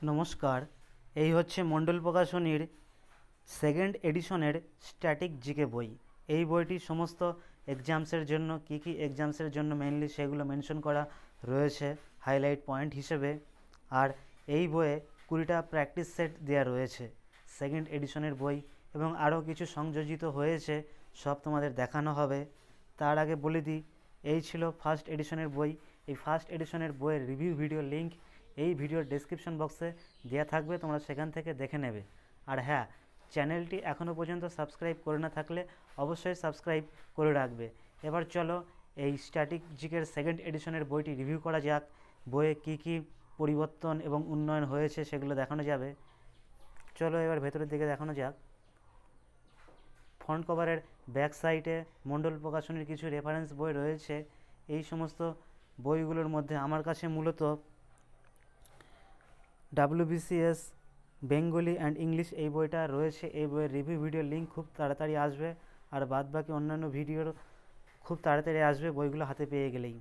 নমস্কার, এই হচ্ছে মণ্ডল প্রকাশনীর সেকেন্ড এডিশনের স্ট্যাটিক জিকে বই। এই বইটি সমস্ত এক্সামসের জন্য কি এক্সামসের জন্য মেনলি সেগুলো মেনশন করা রয়েছে হাইলাইট পয়েন্ট হিসেবে। আর এই বইয়ে 20টা প্র্যাকটিস সেট দেওয়া রয়েছে সেকেন্ড এডিশনের বই, এবং আরও কিছু সংযোজিত হয়েছে, সব তোমাদের দেখানো হবে। তার আগে বলে দিই, এই ছিল ফার্স্ট এডিশনের বই। এই ফার্স্ট এডিশনের বইয়ের রিভিউ ভিডিও লিঙ্ক এই ভিডিওর ডেসক্রিপশন বক্সে দেওয়া থাকবে, তোমরা সেখান থেকে দেখে নেবে। আর হ্যাঁ, চ্যানেলটি এখনও পর্যন্ত সাবস্ক্রাইব করে না থাকলে অবশ্যই সাবস্ক্রাইব করে রাখবে। এবার চলো এই স্ট্যাটিক জিকের সেকেন্ড এডিশনের বইটি রিভিউ করা যাক। বইয়ে কী পরিবর্তন এবং উন্নয়ন হয়েছে সেগুলো দেখানো যাবে। চলো এবার ভেতরের দিকে দেখানো যাক। ফ্রন্ট কভারের ব্যাক সাইডে মণ্ডল প্রকাশনীর কিছু রেফারেন্স বই রয়েছে। এই সমস্ত বইগুলোর মধ্যে আমার কাছে মূলত WBCS বেঙ্গলি অ্যান্ড ইংলিশ এই বইটা রয়েছে। এই বইয়ের রিভিউ ভিডিও লিঙ্ক খুব তাড়াতাড়ি আসবে, আর বাদবাকি অন্যান্য ভিডিওর খুব তাড়াতাড়ি আসবে বইগুলো হাতে পেয়ে গেলেই।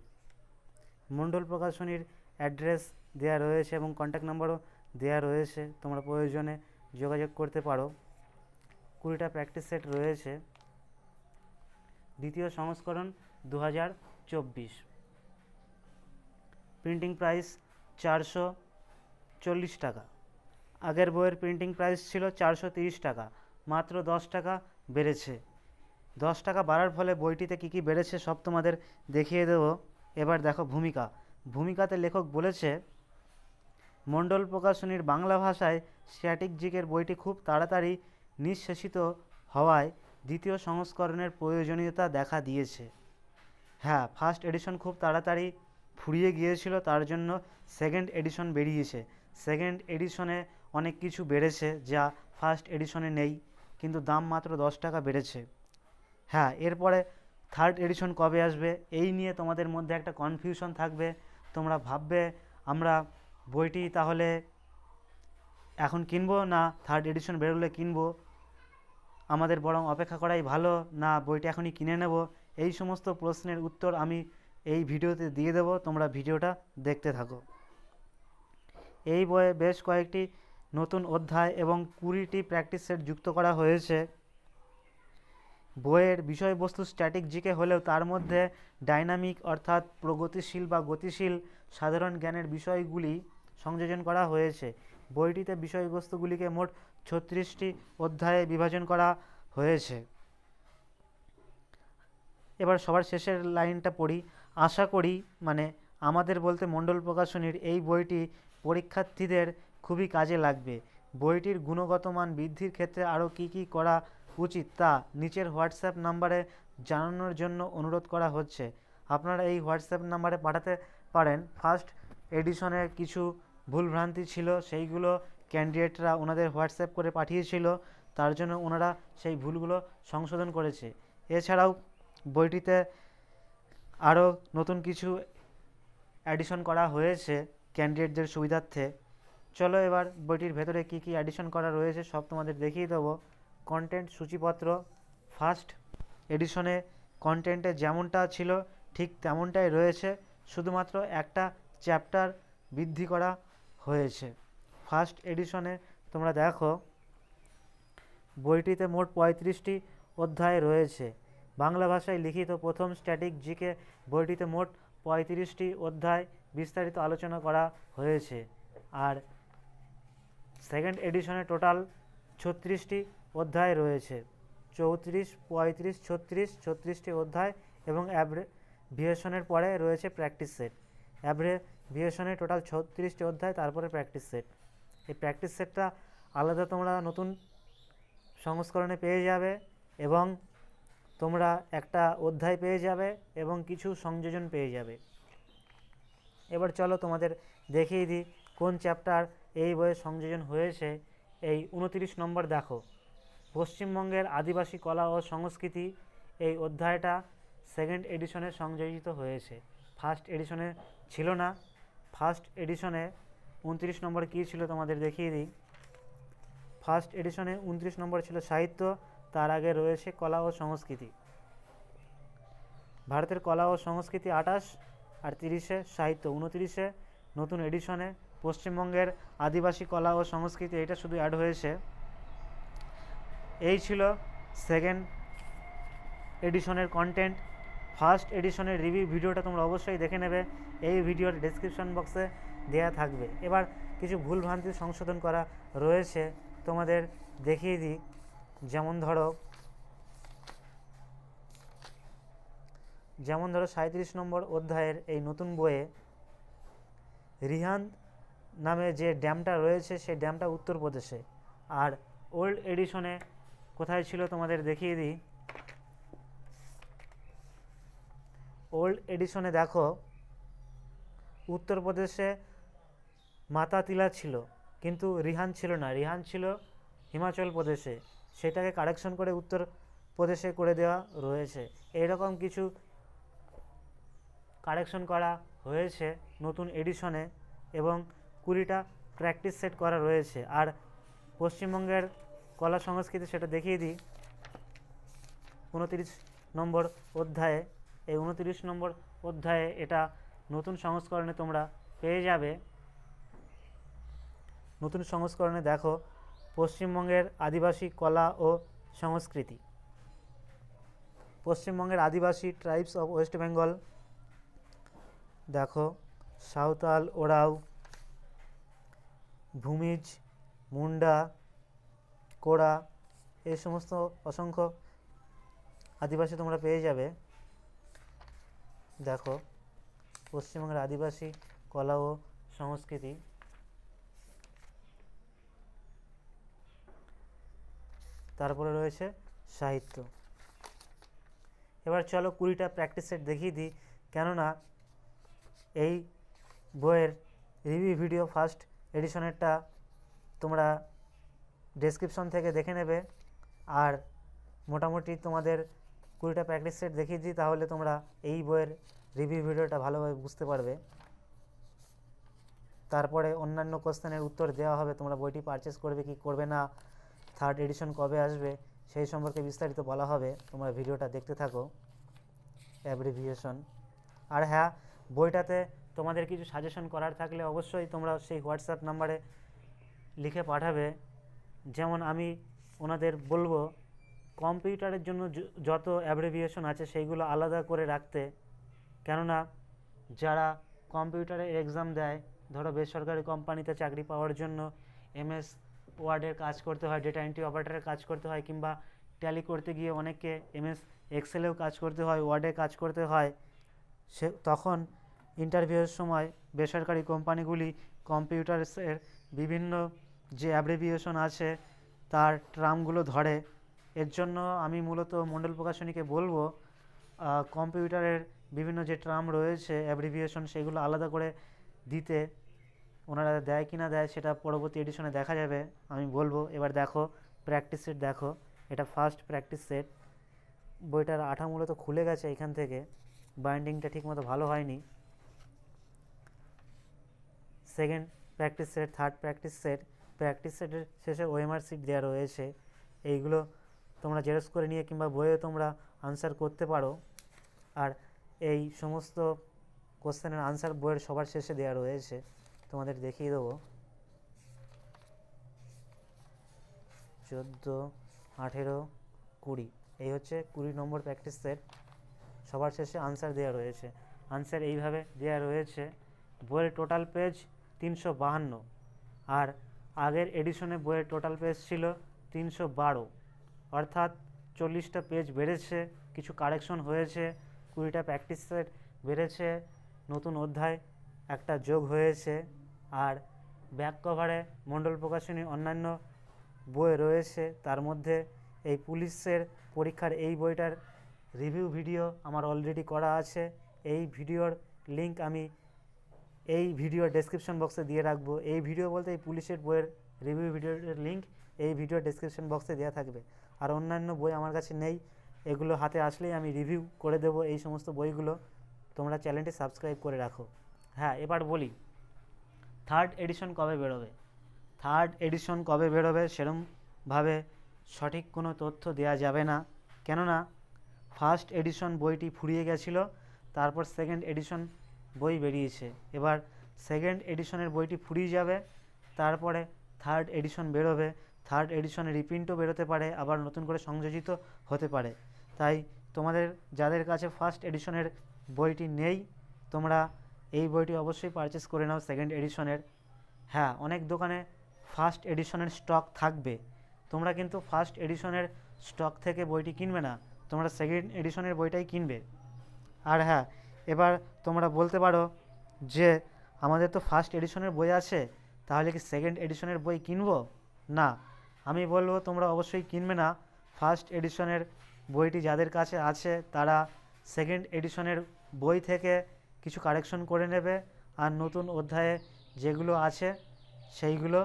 মণ্ডল প্রকাশনীর অ্যাড্রেস দেওয়া রয়েছে এবং কন্ট্যাক্ট নাম্বারও দেওয়া রয়েছে, তোমরা প্রয়োজনে যোগাযোগ করতে পারো। 20টা প্র্যাকটিস সেট রয়েছে। দ্বিতীয় সংস্করণ 2024। প্রিন্টিং প্রাইস 440 টাকা। আগের বইয়ের প্রিন্টিং প্রাইস ছিল 430 টাকা, মাত্র 10 টাকা বেড়েছে। 10 টাকা বাড়ার ফলে বইটিতে কী বেড়েছে সব তোমাদের দেখিয়ে দেবো। এবার দেখো ভূমিকাতে লেখক বলেছে, মণ্ডল প্রকাশনীর বাংলা ভাষায় স্ট্যাটিক জিকের বইটি খুব তাড়াতাড়ি নিঃশেষিত হওয়ায় দ্বিতীয় সংস্করণের প্রয়োজনীয়তা দেখা দিয়েছে। হ্যাঁ, ফার্স্ট এডিশন খুব তাড়াতাড়ি ফুরিয়ে গিয়েছিল, তার জন্য সেকেন্ড এডিশন বেরিয়েছে। সেকেন্ড এডিশনে অনেক কিছু বেড়েছে যা ফার্স্ট এডিশনে নেই, কিন্তু দাম মাত্র 10 টাকা বেড়েছে। হ্যাঁ, এরপরে থার্ড এডিশন কবে আসবে এই নিয়ে তোমাদের মধ্যে একটা কনফিউশন থাকবে। তোমরা ভাববে আমরা বইটি তাহলে এখন কিনবো না থার্ড এডিশন বেরোলে কিনবো, আমাদের বরং অপেক্ষা করাই ভালো, না বইটা এখনই কিনে নেব। এই সমস্ত প্রশ্নের উত্তর আমি এই ভিডিওতে দিয়ে দেব, তোমরা ভিডিওটা দেখতে থাকো। এই বইয়ে বেশ কয়েকটি নতুন অধ্যায় এবং 20টি প্র্যাকটিস সেট যুক্ত করা হয়েছে। বইয়ের বিষয়বস্তু স্ট্যাটিক জিকে হলেও তার মধ্যে ডাইনামিক অর্থাৎ প্রগতিশীল বা গতিশীল সাধারণ জ্ঞানের বিষয়গুলি সংযোজন করা হয়েছে। বইটিতে বিষয়বস্তুগুলিকে মোট 36টি অধ্যায়ে বিভাজন করা হয়েছে। এবার সবার শেষের লাইনটা পড়ি। আশা করি, মানে আমাদের বলতে মণ্ডল প্রকাশনীর এই বইটি পরীক্ষার্থীদের খুবই কাজে লাগবে। বইটির গুণগত মান বৃদ্ধির ক্ষেত্রে আরও কী করা উচিত তা নিচের হোয়াটসঅ্যাপ নাম্বারে জানানোর জন্য অনুরোধ করা হচ্ছে। আপনারা এই হোয়াটসঅ্যাপ নাম্বারে পাঠাতে পারেন। ফার্স্ট এডিশনের কিছু ভুলভ্রান্তি ছিল, সেইগুলো ক্যান্ডিডেটরা ওনাদের হোয়াটসঅ্যাপ করে পাঠিয়েছিল, তার জন্য ওনারা সেই ভুলগুলো সংশোধন করেছে। এছাড়াও বইটিতে আরও নতুন কিছু অ্যাডিশন করা হয়েছে ক্যান্ডিডেটদের সুবিধার্থে। চলো এবার বইটির ভেতরে কী অ্যাডিশন করা রয়েছে সব তোমাদের দেখিয়ে দেবো। কন্টেন্ট সূচিপত্র ফার্স্ট এডিশনে কন্টেন্টে যেমনটা ছিল ঠিক তেমনটাই রয়েছে, শুধুমাত্র একটা চ্যাপ্টার বৃদ্ধি করা হয়েছে। ফার্স্ট এডিশনে তোমরা দেখো বইটিতে মোট 35টি অধ্যায় রয়েছে। বাংলা ভাষায় লিখিত প্রথম স্ট্যাটিক জিকে বইটিতে মোট 35টি অধ্যায় বিস্তারিত আলোচনা করা হয়েছে। আর সেকেন্ড এডিশনে টোটাল 36টি অধ্যায় রয়েছে। 34, 35, 36টি অধ্যায়, এবং অ্যাব্রিভিয়েশনের পরে রয়েছে প্র্যাকটিস সেট। অ্যাব্রিভিয়েশনে টোটাল 36টি অধ্যায়, তারপরে প্র্যাকটিস সেট। এই প্র্যাকটিস সেটটা আলাদা তোমরা নতুন সংস্করণে পেয়ে যাবে, এবং তোমরা একটা অধ্যায় পেয়ে যাবে এবং কিছু সংযোজন পেয়ে যাবে। এবার চলো তোমাদের দেখিয়ে দিই কোন চ্যাপ্টার এই বইয়ে সংযোজন হয়েছে। এই 29 নম্বর দেখো, পশ্চিমবঙ্গের আদিবাসী কলা ও সংস্কৃতি। এই অধ্যায়টা সেকেন্ড এডিশনে সংযোজিত হয়েছে, ফার্স্ট এডিশনে ছিল না। ফার্স্ট এডিশনে 29 নম্বর কী ছিল তোমাদের দেখিয়ে দিই। ফার্স্ট এডিশনে 29 নম্বর ছিল সাহিত্য, তার আগে রয়েছে কলা ও সংস্কৃতি। ভারতের কলা ও সংস্কৃতি 28, আর 30-এ সাহিত্য। 29-এ নতুন এডিশনে পশ্চিমবঙ্গের আদিবাসী কলা ও সংস্কৃতি, এটা শুধু অ্যাড হয়েছে। এই ছিল সেকেন্ড এডিশনের কন্টেন্ট। ফার্স্ট এডিশনের রিভিউ ভিডিওটা তোমরা অবশ্যই দেখে নেবে, এই ভিডিওর ডেসক্রিপশন বক্সে দেয়া থাকবে। এবার কিছু ভুলভ্রান্তি সংশোধন করা রয়েছে, তোমাদের দেখিয়ে দিই। যেমন ধরো 37 নম্বর অধ্যায়ের এই নতুন বইয়ে রিহান্দ নামে যে ড্যামটা রয়েছে সেই ড্যামটা উত্তরপ্রদেশে, আর ওল্ড এডিশনে কোথায় ছিল তোমাদের দেখিয়ে দিই। ওল্ড এডিশনে দেখো উত্তরপ্রদেশে মাতাতিলা ছিল, কিন্তু রিহান্দ ছিল না, রিহান্দ ছিল হিমাচল প্রদেশে। সেটাকে কারেকশন করে উত্তরপ্রদেশে করে দেওয়া রয়েছে। এইরকম কিছু কারেকশন করা হয়েছে নতুন এডিশনে, এবং 20টা প্র্যাকটিস সেট করা রয়েছে। আর পশ্চিমবঙ্গের কলা সংস্কৃতি সেটা দেখিয়ে দিই 29 নম্বর অধ্যায়ে। এই 29 নম্বর অধ্যায়ে এটা নতুন সংস্করণে তোমরা পেয়ে যাবে। নতুন সংস্করণে দেখো পশ্চিমবঙ্গের আদিবাসী কলা ও সংস্কৃতি। পশ্চিমবঙ্গের আদিবাসী ট্রাইবস অফ ওয়েস্ট বেঙ্গল, দেখো সাঁওতাল, ওরাও, ভূমিজ, মুন্ডা, কোড়া, এই সমস্ত অসংখ্য আদিবাসী তোমরা পেয়ে যাবে। দেখো পশ্চিমবঙ্গের আদিবাসী কলা ও সংস্কৃতি। তারপরে রয়েছে সাহিত্য। এবার চলো 20টা প্র্যাকটিস সেট দেখিয়ে দিই, কেননা এই বইয়ের রিভিউ ভিডিও ফার্স্ট এডিশনেরটা তোমরা ডেসক্রিপশন থেকে দেখে নেবে। আর মোটামুটি তোমাদের 20টা প্র্যাকটিস সেট দেখিয়ে দিই, তাহলে তোমরা এই বইয়ের রিভিউ ভিডিওটা ভালোভাবে বুঝতে পারবে। তারপরে অন্যান্য কোশ্চেনের উত্তর দেওয়া হবে, তোমরা বইটি পারচেস করবে কি করবে না, থার্ড এডিশন কবে আসবে সেই সম্পর্কে বিস্তারিত বলা হবে। তোমরা ভিডিওটা দেখতে থাকো, অ্যাব্রিভিয়েশন। আর হ্যাঁ, বইটাতে তোমাদের কিছু সাজেশন করার থাকলে অবশ্যই তোমরা সেই হোয়াটসঅ্যাপ নাম্বারে লিখে পাঠাবে। যেমন আমি ওনাদের বলবো কম্পিউটারের জন্য যত অ্যাব্রিভিয়েশন আছে সেইগুলো আলাদা করে রাখতে, কেননা যারা কম্পিউটারে এক্সাম দেয়, ধরো বেসরকারি কোম্পানিতে চাকরি পাওয়ার জন্য MS ওয়ার্ডের কাজ করতে হয়, ডেটা এন্ট্রি অপারেটরের কাজ করতে হয়, কিংবা ট্যালি করতে গিয়ে অনেককে MS এক্সেলেও কাজ করতে হয়, ওয়ার্ডে কাজ করতে হয়। তখন ইন্টারভিউয়ের সময় বেসরকারি কোম্পানিগুলি কম্পিউটারের বিভিন্ন যে অ্যাব্রিভিয়েশন আছে তার টার্মগুলো ধরে। এর জন্য আমি মূলত মণ্ডল প্রকাশনীকে বলবো কম্পিউটারের বিভিন্ন যে টার্ম রয়েছে অ্যাব্রিভিয়েশন সেগুলো আলাদা করে দিতে। ওনারা দেয় কি না দেয় সেটা পরবর্তী এডিশনে দেখা যাবে, আমি বলবো। এবার দেখো প্র্যাকটিস সেট, দেখো এটা ফার্স্ট প্র্যাকটিস সেট। বইটার আঠা মূলত খুলে গেছে এখান থেকে, বাইন্ডিংটা ঠিকমতো ভালো হয়নি। Second practice set, third practice set. Practice সেটের শেষে OMR শিট দেওয়া রয়েছে, এইগুলো তোমরা জেরক্স করে নিয়ে কিংবা বইয়ে তোমরা আনসার করতে পারো। আর এই সমস্ত কোশ্চেনের আনসার বইয়ের সবার শেষে দেওয়া রয়েছে, তোমাদের দেখিয়ে দেবো। 14, 18, 20, এই হচ্ছে 20 নম্বর প্র্যাকটিস সেট। সবার শেষে আনসার দেওয়া রয়েছে। আনসার এইভাবে দেওয়া রয়েছে। বইয়ের টোটাল পেজ 352, আর আগের এডিশনে বইয়ের টোটাল পেজ ছিল 312, অর্থাৎ 40টা পেজ বেড়েছে। কিছু কারেকশন হয়েছে, 20টা প্র্যাকটিস সেট বেড়েছে, নতুন অধ্যায় একটা যোগ হয়েছে। আর ব্যাক কভারে মণ্ডল প্রকাশনী অন্যান্য বই রয়েছে, তার মধ্যে এই পুলিশের পরীক্ষার এই বইটার রিভিউ ভিডিও আমার অলরেডি করা আছে। এই ভিডিওর লিঙ্ক আমি এই ভিডিওর ডেসক্রিপশন বক্সে দিয়ে রাখবো। এই ভিডিও বলতে এই পুলিশের বইয়ের রিভিউ ভিডিওর লিঙ্ক এই ভিডিওর ডেসক্রিপশন বক্সে দেওয়া থাকবে। আর অন্যান্য বই আমার কাছে নেই, এগুলো হাতে আসলেই আমি রিভিউ করে দেবো এই সমস্ত বইগুলো। তোমরা চ্যানেলটি সাবস্ক্রাইব করে রাখো। হ্যাঁ, এবার বলি থার্ড এডিশন কবে বেরোবে। থার্ড এডিশন কবে বেরোবে সেরকমভাবে সঠিক কোনো তথ্য দেওয়া যাবে না, কেননা ফার্স্ট এডিশন বইটি ফুরিয়ে গেছিলো, তারপর সেকেন্ড এডিশন বই বেরিয়েছে। এবার সেকেন্ড এডিশনের বইটি ফুরিয়ে যাবে, তারপরে থার্ড এডিশন বেরোবে। থার্ড এডিশনে রিপ্রিন্টও বেরোতে পারে, আবার নতুন করে সংযোজিত হতে পারে। তাই তোমাদের যাদের কাছে ফার্স্ট এডিশনের বইটি নেই, তোমরা এই বইটি অবশ্যই পারচেস করে নাও সেকেন্ড এডিশনের। হ্যাঁ, অনেক দোকানে ফার্স্ট এডিশনের স্টক থাকবে, তোমরা কিন্তু ফার্স্ট এডিশনের স্টক থেকে বইটি কিনবে না, তোমরা সেকেন্ড এডিশনের বইটাই কিনবে। আর হ্যাঁ, এবার তোমরা বলতে পারো যে আমাদের তো ফার্স্ট এডিশনের বই আছে, তাহলে কি সেকেন্ড এডিশনের বই কিনবো? না, আমি বলবো তোমরা অবশ্যই কিনবে না। ফার্স্ট এডিশনের বইটি যাদের কাছে আছে তারা সেকেন্ড এডিশনের বই থেকে কিছু কারেকশন করে নেবে, আর নতুন অধ্যায়ে যেগুলো আছে সেইগুলো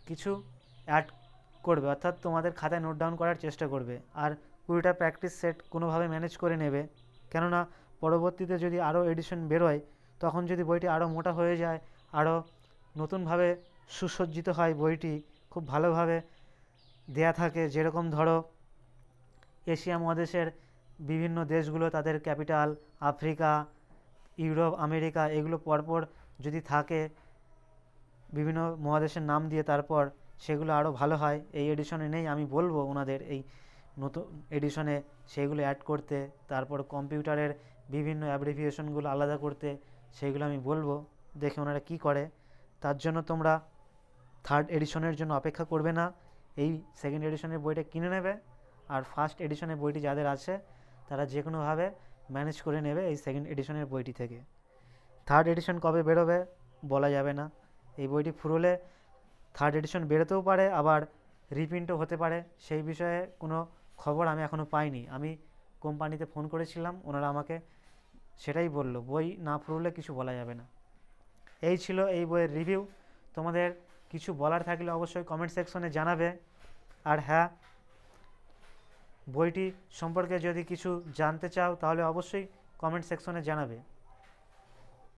কিছু অ্যাড করবে, অর্থাৎ তোমাদের খাতায় নোট ডাউন করার চেষ্টা করবে। আর 20টা প্র্যাকটিস সেট কোনোভাবে ম্যানেজ করে নেবে, কেননা পরবর্তীতে যদি আরও এডিশন বেরোয়, তখন যদি বইটি আরও মোটা হয়ে যায়, আরও নতুনভাবে সুসজ্জিত হয়, বইটি খুব ভালোভাবে দেয়া থাকে, যেরকম ধরো এশিয়া মহাদেশের বিভিন্ন দেশগুলো তাদের ক্যাপিটাল, আফ্রিকা, ইউরোপ, আমেরিকা এগুলো পরপর যদি থাকে বিভিন্ন মহাদেশের নাম দিয়ে, তারপর সেগুলো আরও ভালো হয়। এই এডিশনে নেই, আমি বলবো ওনাদের এই নতুন এডিশনে সেগুলো অ্যাড করতে, তারপর কম্পিউটারের বিভিন্ন অ্যাব্রিভিয়েশনগুলো আলাদা করতে, সেইগুলো আমি বলবো, দেখে ওনারা কি করে। তার জন্য তোমরা থার্ড এডিশনের জন্য অপেক্ষা করবে না, এই সেকেন্ড এডিশনের বইটা কিনে নেবে। আর ফার্স্ট এডিশনের বইটি যাদের আছে তারা যে কোনোভাবে ম্যানেজ করে নেবে এই সেকেন্ড এডিশনের বইটি থেকে। থার্ড এডিশন কবে বেরোবে বলা যাবে না, এই বইটি ফুরোলে থার্ড এডিশন বেরোতেও পারে, আবার রিপ্রিন্টও হতে পারে, সেই বিষয়ে কোনো খবর আমি এখনও পাইনি। আমি কোম্পানিতে ফোন করেছিলাম, ওনারা আমাকে সেটাই বলল, বই না ফুরোলে কিছু বলা যাবে না। এই ছিল এই বইয়ের রিভিউ। তোমাদের কিছু বলার থাকলে অবশ্যই কমেন্ট সেকশনে জানাবে। আর হ্যাঁ, বইটি সম্পর্কে যদি কিছু জানতে চাও তাহলে অবশ্যই কমেন্ট সেকশনে জানাবে।